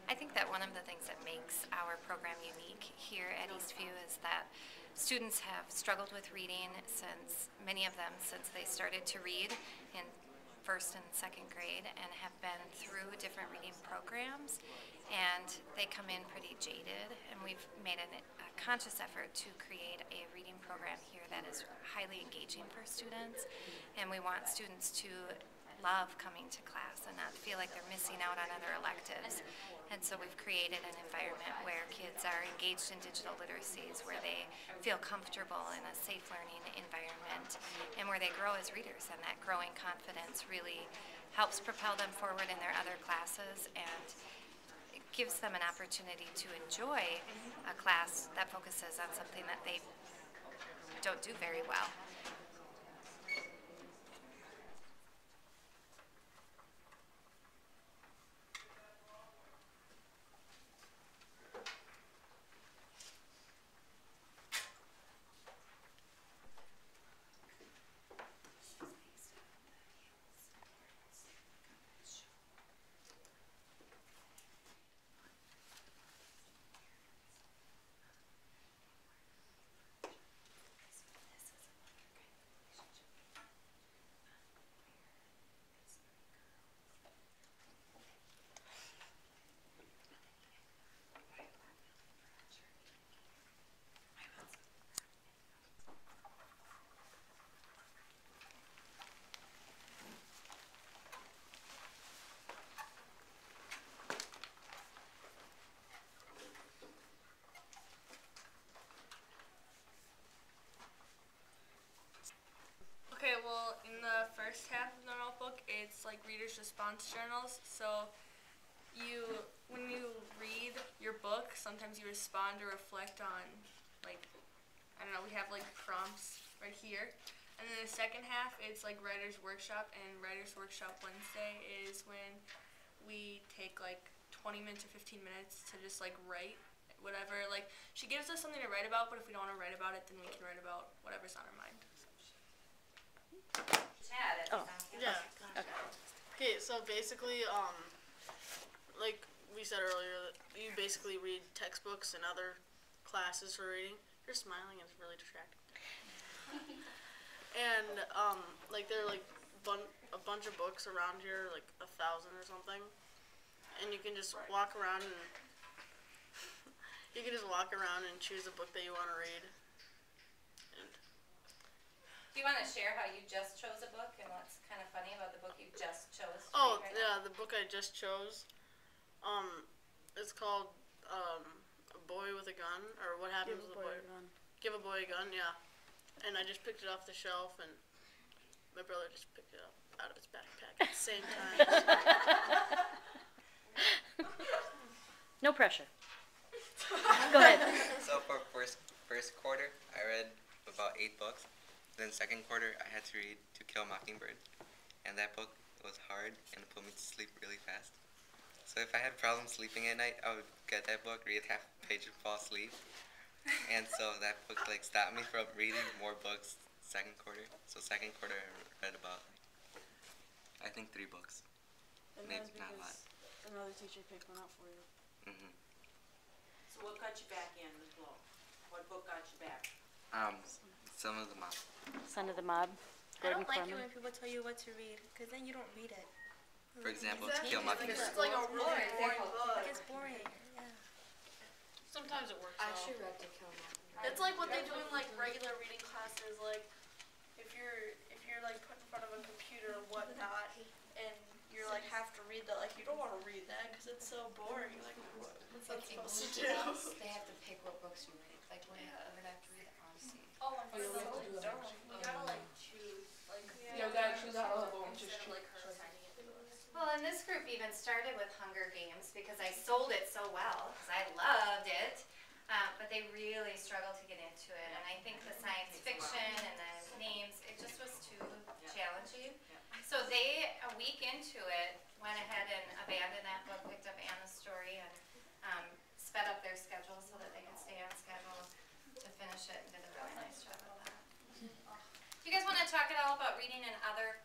I think that one of the things that makes our program unique here at Eastview is that students have struggled with reading since, many of them, since they started to read in first and second grade and have been through different reading programs, and they come in pretty jaded, and we've made a conscious effort to create a reading program here that is highly engaging for students, and we want students to love coming to class and not feel like they're missing out on other electives. And so we've created an environment where kids are engaged in digital literacies, where they feel comfortable in a safe learning environment, and where they grow as readers. And that growing confidence really helps propel them forward in their other classes, and it gives them an opportunity to enjoy a class that focuses on something that they don't do very well. Okay, well, in the first half of the notebook, it's like readers' response journals. So when you read your book, sometimes you respond or reflect on, like, I don't know, we have like prompts right here. And then the second half, it's like Writer's Workshop, and Writer's Workshop Wednesday is when we take like 20 minutes or 15 minutes to just like write whatever. Like, she gives us something to write about, but if we don't want to write about it, then we can write about whatever's on our mind. Oh. Yeah. Okay, so basically, like we said earlier, you basically read textbooks and other classes for reading. You're smiling, it's really distracting. And, like, there are, like, a bunch of books around here, like 1,000 or something. And you can just walk around and choose a book that you want to read. Do you want to share how you just chose a book and what's kind of funny about the book you just chose? Oh, yeah, the book I just chose, it's called, A Boy with a Gun, or What Happens with a Boy. Give a Boy a Gun, yeah. And I just picked it off the shelf, and my brother just picked it up out of his backpack at the same time. No pressure. Go ahead. So for first quarter, I read about 8 books. Then second quarter, I had to read To Kill a Mockingbird, and that book was hard and it put me to sleep really fast. So if I had problems sleeping at night, I would get that book, read half a page, and fall asleep. And so that book like stopped me from reading more books second quarter. So second quarter, I read about, I think 3 books. And Maybe that's not a lot. because another teacher picked one up for you. Mhm. So what got you back in the flow? What book got you back? Some of the mob. Son of the Mob. I don't Gordon like it Corman. when people tell you what to read, because then you don't read it. For example, To Kill a Mockingbird. It's like a really boring book. It gets boring. Yeah. Sometimes it works I out. actually read To Kill a Mockingbird. It's like what they do in like regular reading classes, like if you're like put in front of a computer or whatnot, and you're like have to read that, like you don't want to read that because it's so boring. Like what's that supposed to do? They have to pick what books you read. Like when I would have to read Odyssey. Oh, I'm you so have to do dumb. that. You gotta like choose, like Yeah, we gotta choose out of them. Just instead of like her assigning it to us. Well, and this group even started with Hunger Games because I sold it so well, because I loved it, but they really struggled to get into it. And I think the science fiction and the names, it just was too challenging. So they, a week into it, went ahead and abandoned that book, picked up Anna's story, and sped up their schedule so that they could stay on schedule to finish it, and did a really nice job of that. Do you guys want to talk at all about reading in other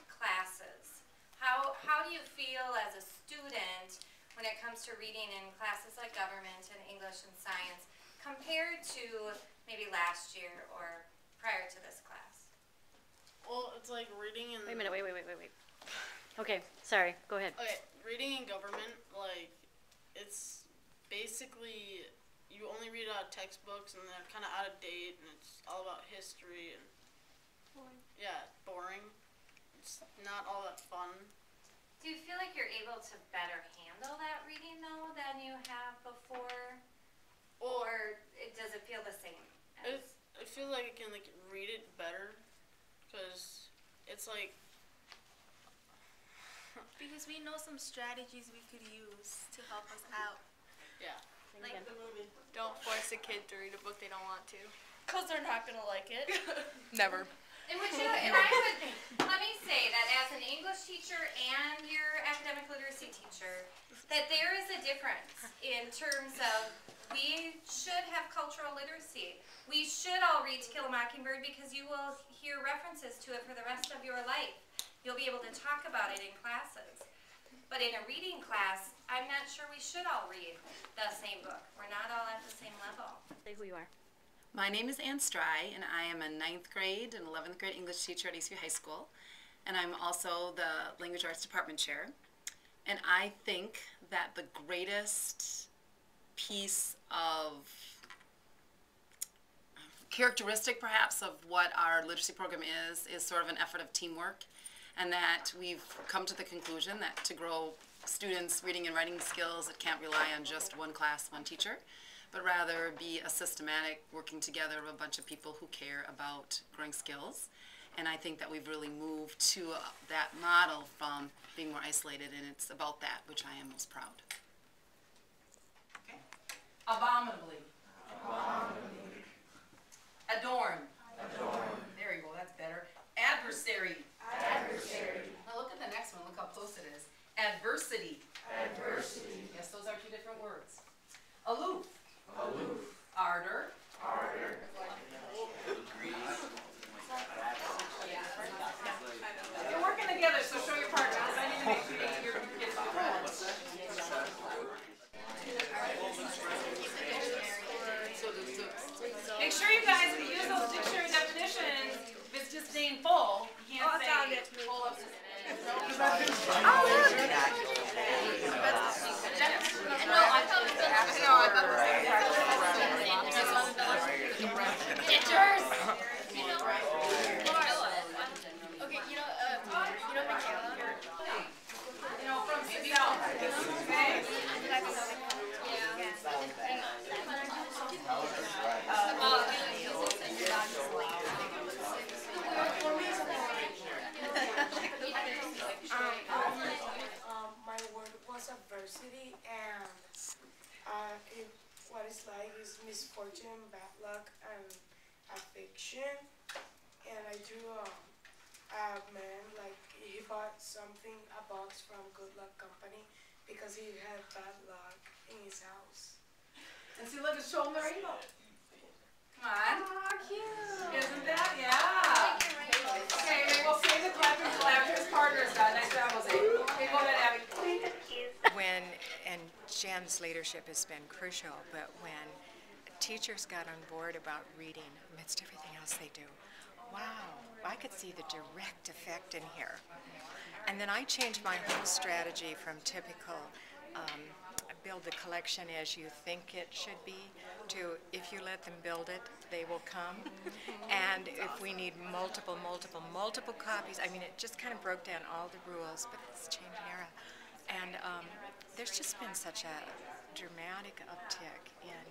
classes? How how do you feel as a student when it comes to reading in classes like government and English and science compared to maybe last year or prior to this class? Well, it's like reading in... Wait a minute, wait. Okay, sorry, go ahead. Okay, reading in government, like, it's basically, you only read out of textbooks and they're kind of out of date and it's all about history and... Boring. Yeah, boring. It's not all that fun. Do you feel like you're able to better handle that reading though than you have before? Or does it feel the same? I feel like I can like read it better because it's like... Because we know some strategies we could use to help us out. Yeah. Like, don't force a kid to read a book they don't want to. Because they're not going to like it. Never. And I would, let me say that as an English teacher and your academic literacy teacher, that there is a difference in terms of we should have cultural literacy. We should all read To Kill a Mockingbird because you will hear references to it for the rest of your life. You'll be able to talk about it in classes. But in a reading class, I'm not sure we should all read the same book. We're not all at the same level. Say who you are. My name is Ann Stry, and I am a 9th grade and 11th grade English teacher at Eastview High School. And I'm also the Language Arts Department Chair. And I think that the greatest piece of characteristic, perhaps, of what our literacy program is sort of an effort of teamwork. And that we've come to the conclusion that to grow students' reading and writing skills, it can't rely on just one class, one teacher, but rather be a systematic working together of a bunch of people who care about growing skills. And I think that we've really moved to that model from being more isolated, and it's about that which I am most proud. Okay. Abominably. Abominably. Adorn. Adorn. There you go, that's better. Adversary. Adversary. Now look at the next one, look how close it is. Adversity. Adversity. Yes, those are two different words. Aloof. Aloof. Ardor. Ardor. You're working together, so show your partner. I need to make sure you're getting Make sure you guys use those dictionary definitions. If it's just saying full, you can't say full of. My word was adversity, and what it's like is misfortune, bad luck, and affliction. And I drew a man, like he bought something, a box from Good Luck Company, because he had bad luck in his house. And see, look, it's showing the rainbow. Come on. Aw, cute. Isn't that? Yeah. Okay, we'll save the clap until after his partner's done. Nice job, Jose. Okay, go ahead, Abby. And Jen's leadership has been crucial, but when teachers got on board about reading amidst everything else they do, wow, I could see the direct effect in here. And then I changed my whole strategy from typical build the collection as you think it should be to if you let them build it, they will come. And if we need multiple copies, I mean, it just kind of broke down all the rules, but it's a changing era. And there's just been such a dramatic uptick in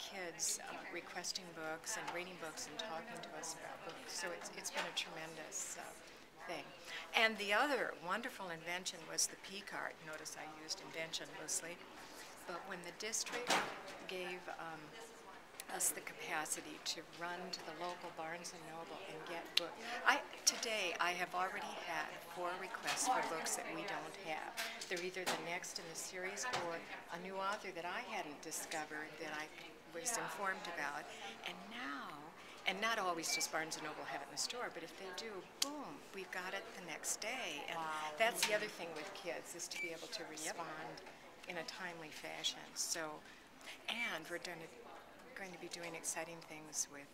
kids requesting books and reading books and talking to us about books. So it's been a tremendous thing. And the other wonderful invention was the P-card. Notice I used invention loosely. But when the district gave us the capacity to run to the local Barnes & Noble and get books. Today I have already had 4 requests for books that we don't have. They're either the next in the series or a new author that I hadn't discovered that I was informed about. And now and not always does Barnes & Noble have it in the store, but if they do, boom, we've got it the next day. And that's the other thing with kids, is to be able to respond in a timely fashion. So, and we're going to be doing exciting things with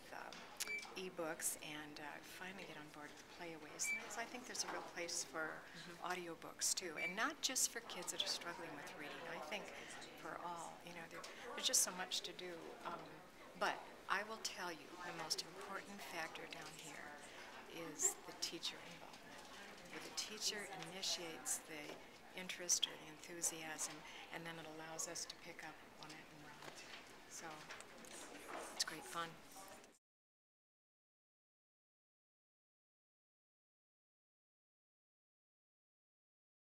e-books and finally get on board with Playaways. So I think there's a real place for audiobooks too, and not just for kids that are struggling with reading. I think for all, you know, there's just so much to do. But I will tell you, the most important factor down here is the teacher involvement. Where the teacher initiates the interest or the enthusiasm, and then it allows us to pick up on it and run. So it's great fun.